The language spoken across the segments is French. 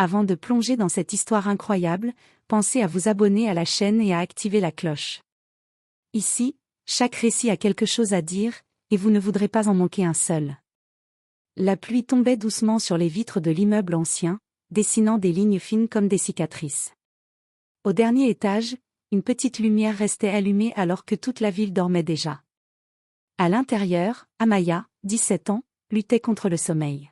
Avant de plonger dans cette histoire incroyable, pensez à vous abonner à la chaîne et à activer la cloche. Ici, chaque récit a quelque chose à dire, et vous ne voudrez pas en manquer un seul. La pluie tombait doucement sur les vitres de l'immeuble ancien, dessinant des lignes fines comme des cicatrices. Au dernier étage, une petite lumière restait allumée alors que toute la ville dormait déjà. À l'intérieur, Amaya, 17 ans, luttait contre le sommeil.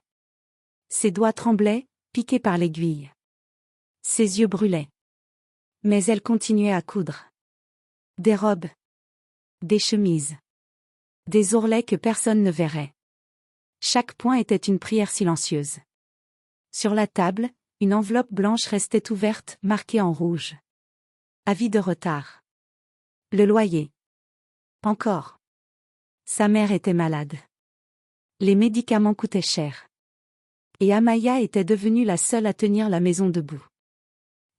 Ses doigts tremblaient, piqués par l'aiguille. Ses yeux brûlaient. Mais elle continuait à coudre. Des robes. Des chemises. Des ourlets que personne ne verrait. Chaque point était une prière silencieuse. Sur la table, une enveloppe blanche restait ouverte, marquée en rouge. Avis de retard. Le loyer. Encore. Sa mère était malade. Les médicaments coûtaient cher. Et Amaya était devenue la seule à tenir la maison debout.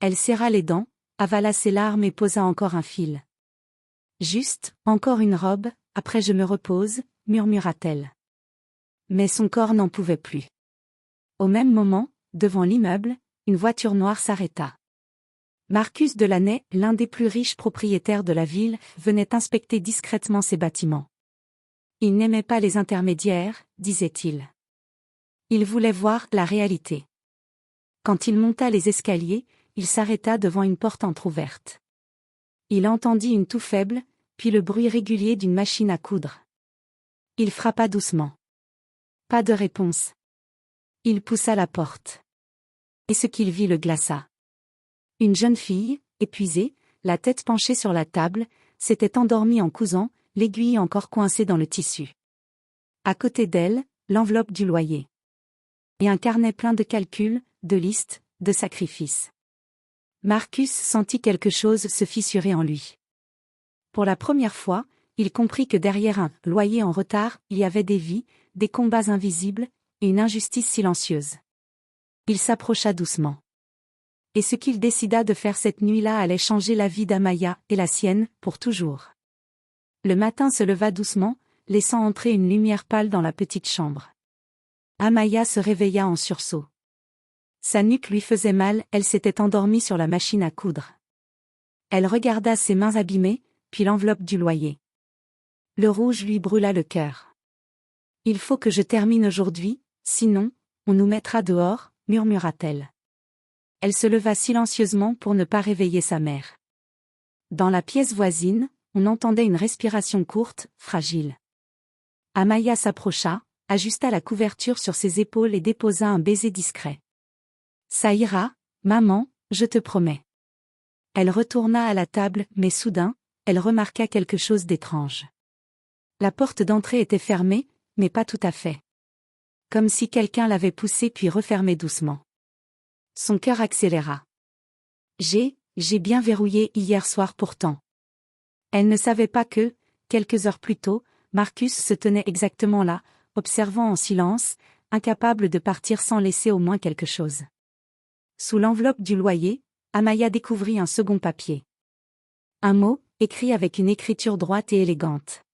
Elle serra les dents, avala ses larmes et posa encore un fil. Juste, encore une robe, après je me repose, murmura-t-elle. Mais son corps n'en pouvait plus. Au même moment, devant l'immeuble, une voiture noire s'arrêta. Marcus Delaney, l'un des plus riches propriétaires de la ville, venait inspecter discrètement ses bâtiments. Il n'aimait pas les intermédiaires, disait-il. Il voulait voir la réalité. Quand il monta les escaliers, il s'arrêta devant une porte entr'ouverte. Il entendit une toux faible, puis le bruit régulier d'une machine à coudre. Il frappa doucement. Pas de réponse. Il poussa la porte. Et ce qu'il vit le glaça. Une jeune fille, épuisée, la tête penchée sur la table, s'était endormie en cousant, l'aiguille encore coincée dans le tissu. À côté d'elle, l'enveloppe du loyer. Et un carnet plein de calculs, de listes, de sacrifices. Marcus sentit quelque chose se fissurer en lui. Pour la première fois, il comprit que derrière un loyer en retard, il y avait des vies, des combats invisibles, et une injustice silencieuse. Il s'approcha doucement. Et ce qu'il décida de faire cette nuit-là allait changer la vie d'Amaya et la sienne, pour toujours. Le matin se leva doucement, laissant entrer une lumière pâle dans la petite chambre. Amaya se réveilla en sursaut. Sa nuque lui faisait mal, elle s'était endormie sur la machine à coudre. Elle regarda ses mains abîmées, puis l'enveloppe du loyer. Le rouge lui brûla le cœur. « Il faut que je termine aujourd'hui, sinon, on nous mettra dehors, » murmura-t-elle. Elle se leva silencieusement pour ne pas réveiller sa mère. Dans la pièce voisine, on entendait une respiration courte, fragile. Amaya s'approcha, ajusta la couverture sur ses épaules et déposa un baiser discret. « Ça ira, maman, je te promets. » Elle retourna à la table, mais soudain, elle remarqua quelque chose d'étrange. La porte d'entrée était fermée, mais pas tout à fait. Comme si quelqu'un l'avait poussée puis refermée doucement. Son cœur accéléra. J'ai bien verrouillé hier soir pourtant. Elle ne savait pas que, quelques heures plus tôt, Marcus se tenait exactement là, observant en silence, incapable de partir sans laisser au moins quelque chose. Sous l'enveloppe du loyer, Amaya découvrit un second papier. Un mot, écrit avec une écriture droite et élégante.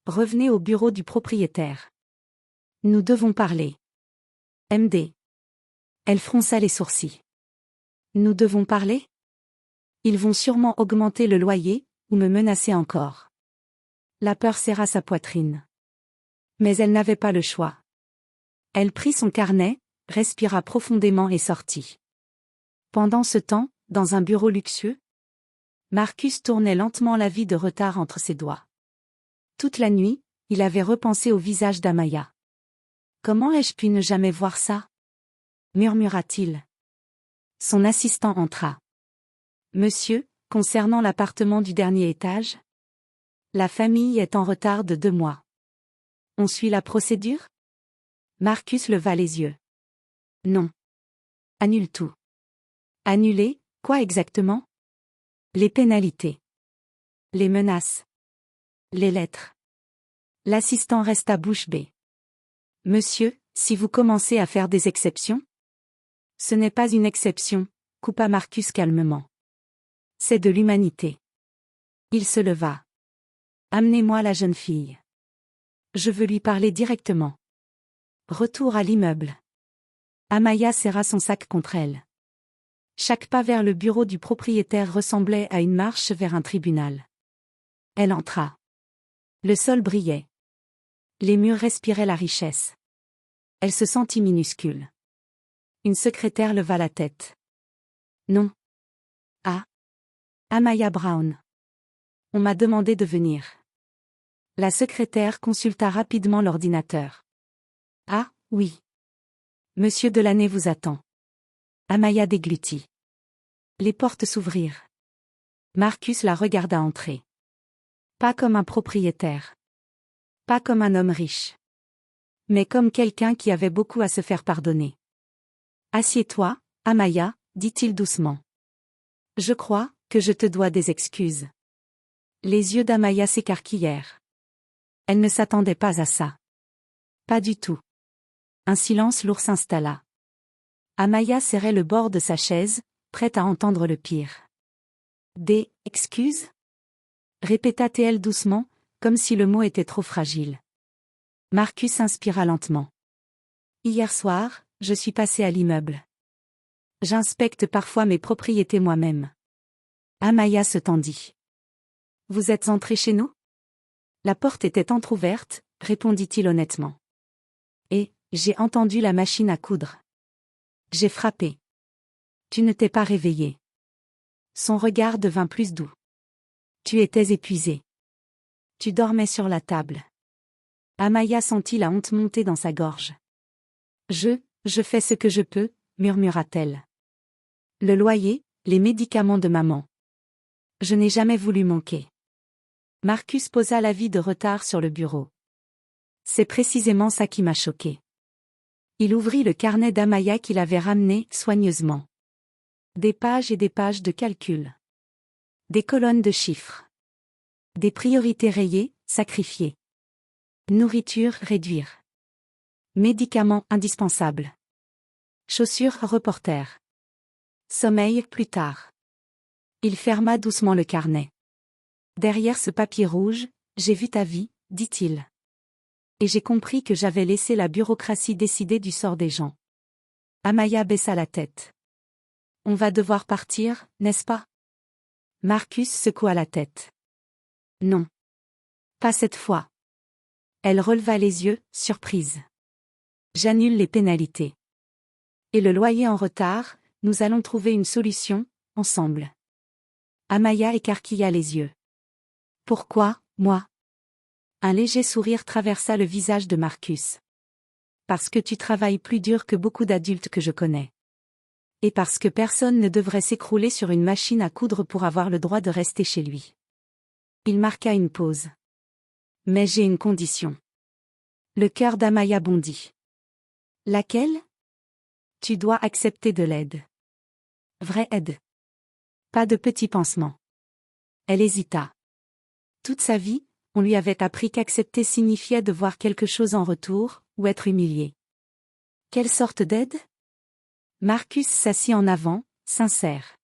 Revenez au bureau du propriétaire. Nous devons parler. MD. Elle fronça les sourcils. Nous devons parler? Ils vont sûrement augmenter le loyer, ou me menacer encore. La peur serra sa poitrine. Mais elle n'avait pas le choix. Elle prit son carnet, respira profondément et sortit. Pendant ce temps, dans un bureau luxueux, Marcus tournait lentement la vie de retard entre ses doigts. Toute la nuit, il avait repensé au visage d'Amaya. Comment ai-je pu ne jamais voir ça? Murmura-t-il. Son assistant entra. Monsieur, concernant l'appartement du dernier étage? La famille est en retard de 2 mois. On suit la procédure? Marcus leva les yeux. Non. Annule tout. Annuler, quoi exactement? Les pénalités. Les menaces. Les lettres. L'assistant resta bouche bée. Monsieur, si vous commencez à faire des exceptions? Ce n'est pas une exception, coupa Marcus calmement. C'est de l'humanité. Il se leva. Amenez-moi la jeune fille. Je veux lui parler directement. Retour à l'immeuble. Amaya serra son sac contre elle. Chaque pas vers le bureau du propriétaire ressemblait à une marche vers un tribunal. Elle entra. Le sol brillait. Les murs respiraient la richesse. Elle se sentit minuscule. Une secrétaire leva la tête. Non. Ah. Amaya Brown. On m'a demandé de venir. La secrétaire consulta rapidement l'ordinateur. Ah, oui. Monsieur Delaney vous attend. Amaya déglutit. Les portes s'ouvrirent. Marcus la regarda entrer. Pas comme un propriétaire. Pas comme un homme riche. Mais comme quelqu'un qui avait beaucoup à se faire pardonner. Assieds-toi, Amaya, dit-il doucement. Je crois que je te dois des excuses. Les yeux d'Amaya s'écarquillèrent. Elle ne s'attendait pas à ça. Pas du tout. Un silence lourd s'installa. Amaya serrait le bord de sa chaise, prête à entendre le pire. Des excuses? Répéta-t-elle doucement, comme si le mot était trop fragile. Marcus inspira lentement. Hier soir, je suis passé à l'immeuble. J'inspecte parfois mes propriétés moi-même. Amaya se tendit. Vous êtes entré chez nous? La porte était entr'ouverte, répondit-il honnêtement. Et, j'ai entendu la machine à coudre. J'ai frappé. Tu ne t'es pas réveillé. Son regard devint plus doux. Tu étais épuisé. Tu dormais sur la table. Amaya sentit la honte monter dans sa gorge. Je fais ce que je peux, murmura-t-elle. Le loyer, les médicaments de maman. Je n'ai jamais voulu manquer. Marcus posa l'avis de retard sur le bureau. C'est précisément ça qui m'a choqué. Il ouvrit le carnet d'Amaya qu'il avait ramené soigneusement. Des pages et des pages de calcul. Des colonnes de chiffres. Des priorités rayées, sacrifiées. Nourriture, réduire. Médicaments indispensables. Chaussures, reporter. Sommeil, plus tard. Il ferma doucement le carnet. Derrière ce papier rouge, j'ai vu ta vie, dit-il. Et j'ai compris que j'avais laissé la bureaucratie décider du sort des gens. Amaya baissa la tête. On va devoir partir, n'est-ce pas? Marcus secoua la tête. Non. Pas cette fois. Elle releva les yeux, surprise. J'annule les pénalités. Et le loyer en retard, nous allons trouver une solution, ensemble. Amaya écarquilla les yeux. Pourquoi, moi? Un léger sourire traversa le visage de Marcus. Parce que tu travailles plus dur que beaucoup d'adultes que je connais. Et parce que personne ne devrait s'écrouler sur une machine à coudre pour avoir le droit de rester chez lui. Il marqua une pause. Mais j'ai une condition. Le cœur d'Amaya bondit. Laquelle? Tu dois accepter de l'aide. Vraie aide. Pas de petits pansements. Elle hésita. Toute sa vie, on lui avait appris qu'accepter signifiait devoir quelque chose en retour, ou être humilié. Quelle sorte d'aide? Marcus s'assit en avant, sincère.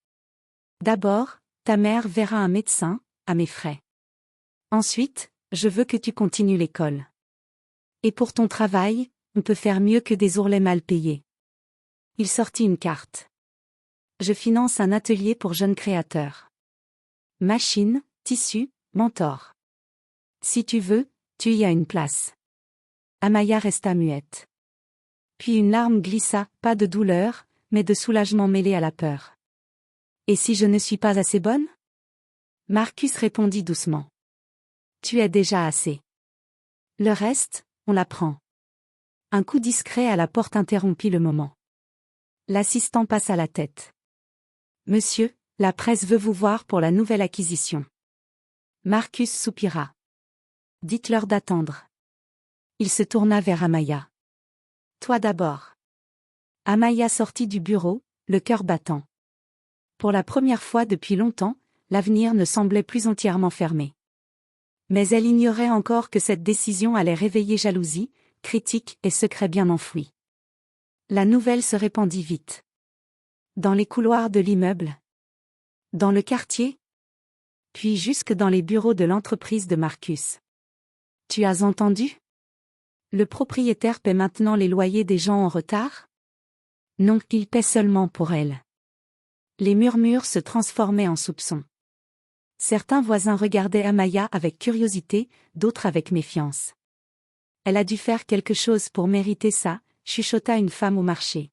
D'abord, ta mère verra un médecin, à mes frais. Ensuite, je veux que tu continues l'école. Et pour ton travail, on peut faire mieux que des ourlets mal payés. Il sortit une carte. Je finance un atelier pour jeunes créateurs. Machine, tissu, mentor. Si tu veux, tu y as une place. Amaya resta muette. Puis une larme glissa, pas de douleur, mais de soulagement mêlé à la peur. Et si je ne suis pas assez bonne? Marcus répondit doucement. Tu es déjà assez. Le reste, on l'apprend. Un coup discret à la porte interrompit le moment. L'assistant passa la tête. Monsieur, la presse veut vous voir pour la nouvelle acquisition. Marcus soupira. Dites-leur d'attendre. Il se tourna vers Amaya. Toi d'abord. Amaya sortit du bureau, le cœur battant. Pour la première fois depuis longtemps, l'avenir ne semblait plus entièrement fermé. Mais elle ignorait encore que cette décision allait réveiller jalousie, critique et secrets bien enfouis. La nouvelle se répandit vite. Dans les couloirs de l'immeuble. Dans le quartier. Puis jusque dans les bureaux de l'entreprise de Marcus. Tu as entendu? Le propriétaire paie maintenant les loyers des gens en retard? Non, il paie seulement pour elle. Les murmures se transformaient en soupçons. Certains voisins regardaient Amaya avec curiosité, d'autres avec méfiance. Elle a dû faire quelque chose pour mériter ça, chuchota une femme au marché.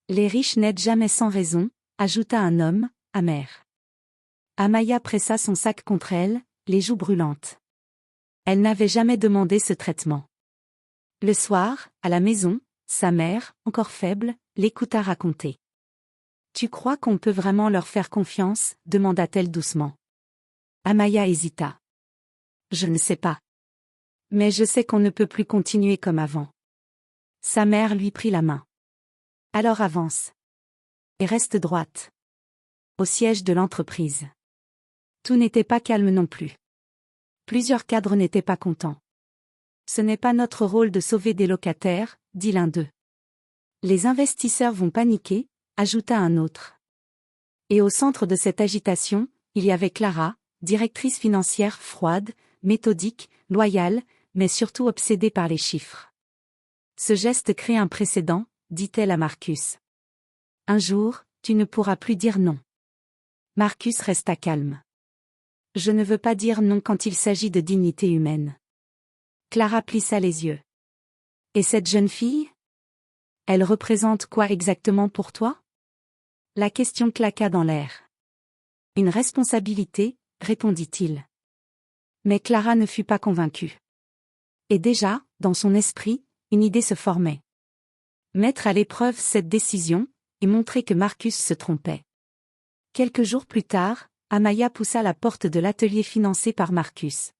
Les riches n'aident jamais sans raison, ajouta un homme, amer. Amaya pressa son sac contre elle, les joues brûlantes. Elle n'avait jamais demandé ce traitement. Le soir, à la maison, sa mère, encore faible, l'écouta raconter. « Tu crois qu'on peut vraiment leur faire confiance ?» demanda-t-elle doucement. Amaya hésita. « Je ne sais pas. Mais je sais qu'on ne peut plus continuer comme avant. » Sa mère lui prit la main. « Alors avance. Et reste droite. » Au siège de l'entreprise. Tout n'était pas calme non plus. Plusieurs cadres n'étaient pas contents. « Ce n'est pas notre rôle de sauver des locataires », dit l'un d'eux. « Les investisseurs vont paniquer », ajouta un autre. Et au centre de cette agitation, il y avait Clara, directrice financière froide, méthodique, loyale, mais surtout obsédée par les chiffres. « Ce geste crée un précédent », dit-elle à Marcus. « Un jour, tu ne pourras plus dire non. » Marcus resta calme. « Je ne veux pas dire non quand il s'agit de dignité humaine. » Clara plissa les yeux. « Et cette jeune fille ? Elle représente quoi exactement pour toi ? » La question claqua dans l'air. « Une responsabilité », répondit-il. Mais Clara ne fut pas convaincue. Et déjà, dans son esprit, une idée se formait. Mettre à l'épreuve cette décision, et montrer que Marcus se trompait. Quelques jours plus tard, Amaya poussa la porte de l'atelier financé par Marcus.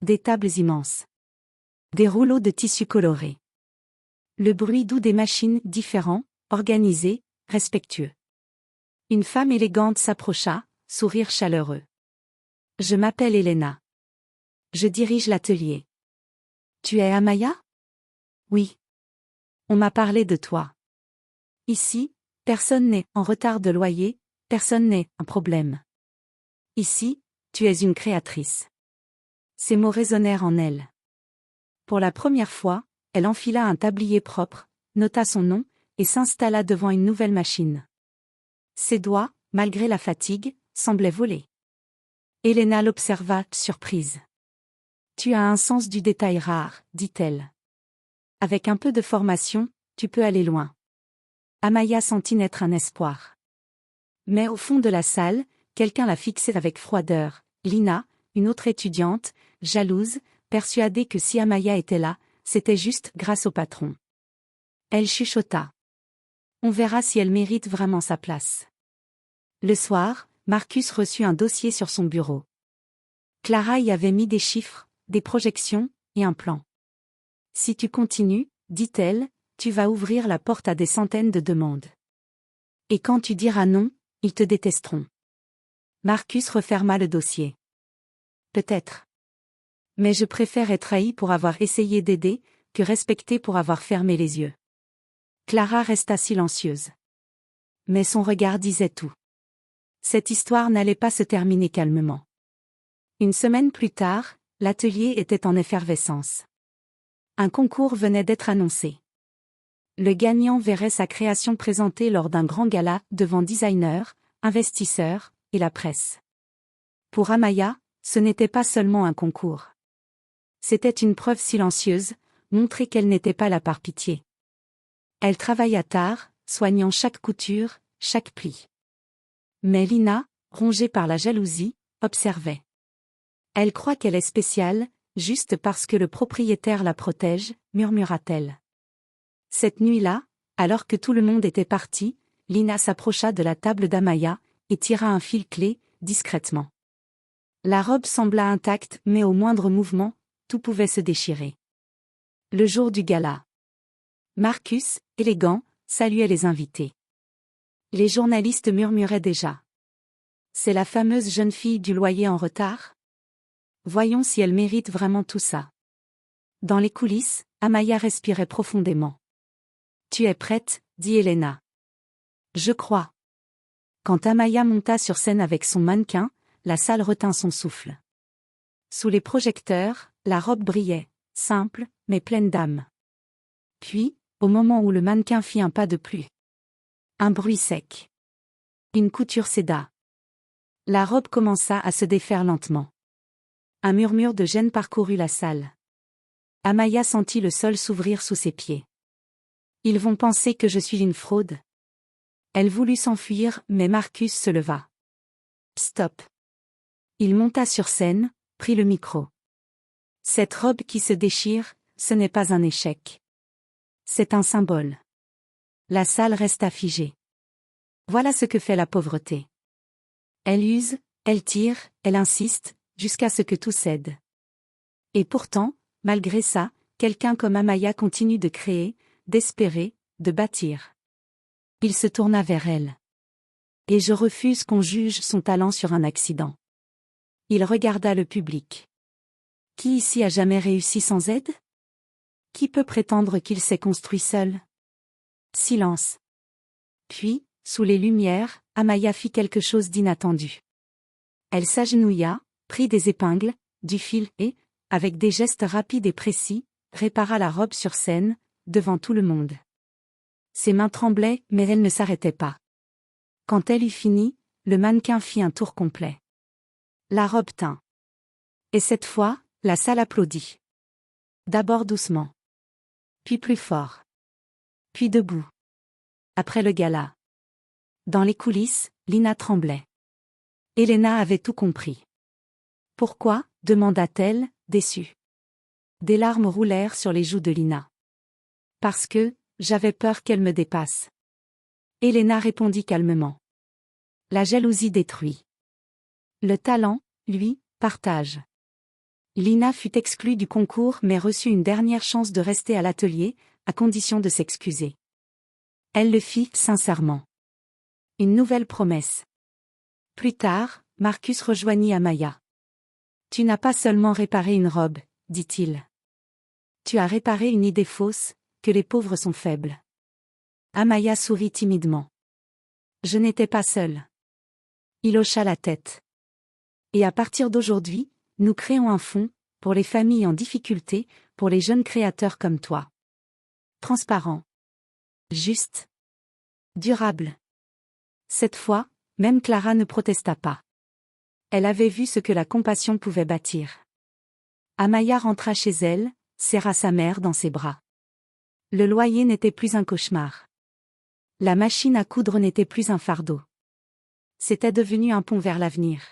Des tables immenses. Des rouleaux de tissu colorés. Le bruit doux des machines différents, organisés, respectueux. Une femme élégante s'approcha, sourire chaleureux. « Je m'appelle Elena. Je dirige l'atelier. »« Tu es Amaya ? » ?»« Oui. On m'a parlé de toi. Ici, personne n'est en retard de loyer, personne n'est un problème. Ici, tu es une créatrice. » Ces mots résonnèrent en elle. Pour la première fois, elle enfila un tablier propre, nota son nom, et s'installa devant une nouvelle machine. Ses doigts, malgré la fatigue, semblaient voler. Elena l'observa, surprise. « Tu as un sens du détail rare, » dit-elle. « Avec un peu de formation, tu peux aller loin. » Amaya sentit naître un espoir. Mais au fond de la salle, quelqu'un la fixait avec froideur, Lina, une autre étudiante, jalouse, persuadée que si Amaya était là, c'était juste grâce au patron. Elle chuchota. On verra si elle mérite vraiment sa place. Le soir, Marcus reçut un dossier sur son bureau. Clara y avait mis des chiffres, des projections, et un plan. « Si tu continues, dit-elle, tu vas ouvrir la porte à des centaines de demandes. Et quand tu diras non, ils te détesteront. » Marcus referma le dossier. « Peut-être. Mais je préfère être haï pour avoir essayé d'aider, que respecté pour avoir fermé les yeux. » Clara resta silencieuse. Mais son regard disait tout. Cette histoire n'allait pas se terminer calmement. Une semaine plus tard, l'atelier était en effervescence. Un concours venait d'être annoncé. Le gagnant verrait sa création présentée lors d'un grand gala devant designers, investisseurs, et la presse. Pour Amaya, ce n'était pas seulement un concours. C'était une preuve silencieuse, montrer qu'elle n'était pas là par pitié. Elle travailla tard, soignant chaque couture, chaque pli. Mais Lina, rongée par la jalousie, observait. Elle croit qu'elle est spéciale, juste parce que le propriétaire la protège, murmura-t-elle. Cette nuit-là, alors que tout le monde était parti, Lina s'approcha de la table d'Amaya, et tira un fil clé, discrètement. La robe sembla intacte mais au moindre mouvement, tout pouvait se déchirer. Le jour du gala. Marcus, élégant, saluait les invités. Les journalistes murmuraient déjà. C'est la fameuse jeune fille du loyer en retard ? Voyons si elle mérite vraiment tout ça. Dans les coulisses, Amaya respirait profondément. « Tu es prête ?» dit Elena. « Je crois. » Quand Amaya monta sur scène avec son mannequin, la salle retint son souffle. Sous les projecteurs, la robe brillait, simple, mais pleine d'âme. Puis, au moment où le mannequin fit un pas de plus, Un bruit sec. Une couture céda. La robe commença à se défaire lentement. Un murmure de gêne parcourut la salle. Amaya sentit le sol s'ouvrir sous ses pieds. Ils vont penser que je suis une fraude. Elle voulut s'enfuir, mais Marcus se leva. Stop. Il monta sur scène, prit le micro. Cette robe qui se déchire, ce n'est pas un échec. C'est un symbole. La salle resta figée. Voilà ce que fait la pauvreté. Elle use, elle tire, elle insiste, jusqu'à ce que tout cède. Et pourtant, malgré ça, quelqu'un comme Amaya continue de créer, d'espérer, de bâtir. Il se tourna vers elle. Et je refuse qu'on juge son talent sur un accident. Il regarda le public. Qui ici a jamais réussi sans aide? Qui peut prétendre qu'il s'est construit seul? Silence. Puis, sous les lumières, Amaya fit quelque chose d'inattendu. Elle s'agenouilla, prit des épingles, du fil et, avec des gestes rapides et précis, répara la robe sur scène, devant tout le monde. Ses mains tremblaient, mais elle ne s'arrêtait pas. Quand elle eut fini, le mannequin fit un tour complet. La robe tint. Et cette fois, la salle applaudit. D'abord doucement. Puis plus fort. Puis debout. Après le gala. Dans les coulisses, Lina tremblait. Elena avait tout compris. Pourquoi? Demanda-t-elle, déçue. Des larmes roulèrent sur les joues de Lina. Parce que, j'avais peur qu'elle me dépasse. Elena répondit calmement. La jalousie détruit. Le talent, lui, partage. Lina fut exclue du concours mais reçut une dernière chance de rester à l'atelier, à condition de s'excuser. Elle le fit sincèrement. Une nouvelle promesse. Plus tard, Marcus rejoignit Amaya. Tu n'as pas seulement réparé une robe, dit-il. Tu as réparé une idée fausse, que les pauvres sont faibles. Amaya sourit timidement. Je n'étais pas seule. Il hocha la tête. Et à partir d'aujourd'hui, nous créons un fonds, pour les familles en difficulté, pour les jeunes créateurs comme toi. Transparent. Juste. Durable. Cette fois, même Clara ne protesta pas. Elle avait vu ce que la compassion pouvait bâtir. Amaya rentra chez elle, serra sa mère dans ses bras. Le loyer n'était plus un cauchemar. La machine à coudre n'était plus un fardeau. C'était devenu un pont vers l'avenir.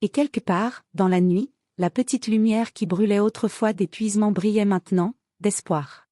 Et quelque part, dans la nuit, la petite lumière qui brûlait autrefois d'épuisement brillait maintenant, d'espoir.